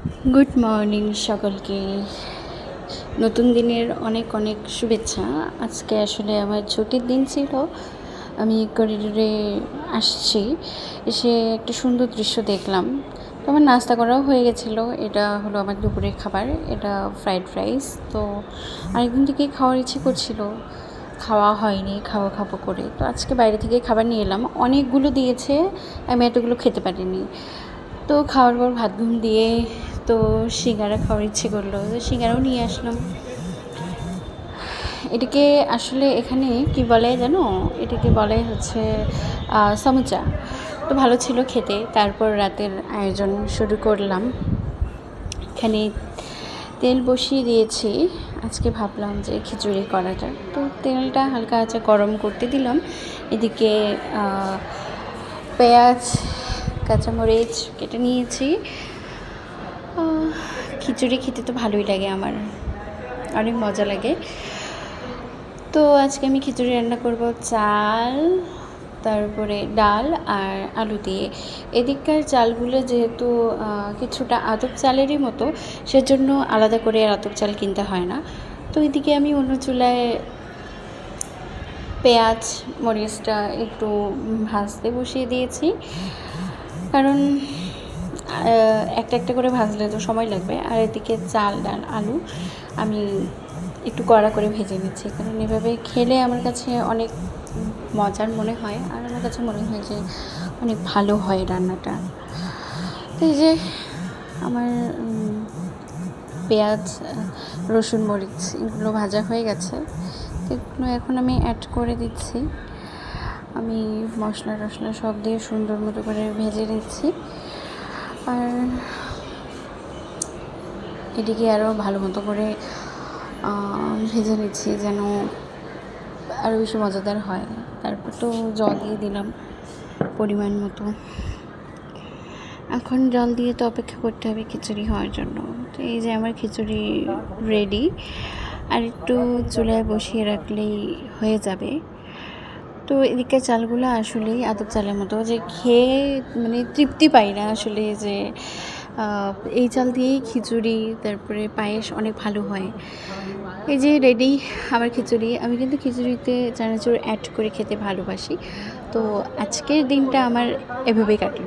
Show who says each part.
Speaker 1: Good morning সকলকে। নতুন দিনের অনেক অনেক শুভেচ্ছা। আজকে আসলে আমার ছুটির দিন ছিল। আমি করিডোরে আসছি, এসে একটা সুন্দর দৃশ্য দেখলাম। তো আমার নাস্তা করাও হয়ে গেছিলো। এটা হলো আমার দুপুরের খাবার, এটা ফ্রাইড রাইস। তো আরেকদিন থেকেই খাওয়ার ইচ্ছে করছিল, খাওয়া হয়নি, খাবো খাবো করে। তো আজকে বাইরে থেকে খাবার নিয়ে এলাম, অনেকগুলো দিয়েছে, আমি এতগুলো খেতে পারিনি। তো খাওয়ার পর ভাত ঘুম দিয়ে তো সিঙ্গারা খাওয়ার ইচ্ছে করলো, তো সিঙ্গারাও নিয়ে আসলাম। এটাকে আসলে এখানে কি বলে জানো, এটাকে বলে হচ্ছে সমুচা। তো ভালো ছিল খেতে। তারপর রাতের আয়োজন শুরু করলাম। এখানে তেল বসিয়ে দিয়েছি। আজকে ভাবলাম যে খিচুড়ি করা যায়, তো তেলটা হালকা আঁচে গরম করতে দিলাম। এদিকে পেঁয়াজ, কাঁচামরিচ কেটে নিয়েছি। খিচুড়ি খেতে তো ভালোই লাগে, আমার অনেক মজা লাগে। তো আজকে আমি খিচুড়ি রান্না করব চাল, তারপরে ডাল আর আলু দিয়ে। এদিককার চালগুলো যেহেতু কিছুটা আতপ চালেরই মতো, সেজন্য আলাদা করে আতপ চাল কিনতে হয় না। তো এদিকে আমি অন্য চুলায় পেঁয়াজ মরিচটা একটু ভাজতে বসিয়ে দিয়েছি, কারণ একটা একটা করে ভাজলে তো সময় লাগবে। আর এদিকে চাল ডাল আলু আমি একটু কড়া করে ভেজে নিচ্ছি, কারণ এভাবে খেলে আমার কাছে অনেক মজার মনে হয়, আর আমার কাছে মনে হয় যে অনেক ভালো হয় রান্নাটা। তো এই যে আমার পেঁয়াজ রসুন মরিচ এগুলো ভাজা হয়ে গেছে, এগুলো এখন আমি অ্যাড করে দিচ্ছি। আমি মশলা টশলা সব দিয়ে সুন্দর মতো করে ভেজে নিচ্ছি। আর এটিকে আরও ভালো মতো করে ভেজে নিচ্ছি যেন আরও বেশি মজাদার হয়। তারপর তো জল দিয়ে দিলাম পরিমাণ মতো। এখন জল দিয়ে তো অপেক্ষা করতে হবে খিচুড়ি হওয়ার জন্য। তো এই যে আমার খিচুড়ি রেডি, আর একটু চুলায় বসিয়ে রাখলেই হয়ে যাবে। তো এদিকে চালগুলো আসলেই আতপ চালের মতো, যে খেয়ে মানে তৃপ্তি পাই না আসলে, যে এই চাল দিয়েই খিচুড়ি তারপরে পায়েস অনেক ভালো হয়। এই যে রেডি আমার খিচুড়ি। আমি কিন্তু খিচুড়িতে চানাচুর অ্যাড করে খেতে ভালোবাসি। তো আজকের দিনটা আমার এভাবেই কাটলো।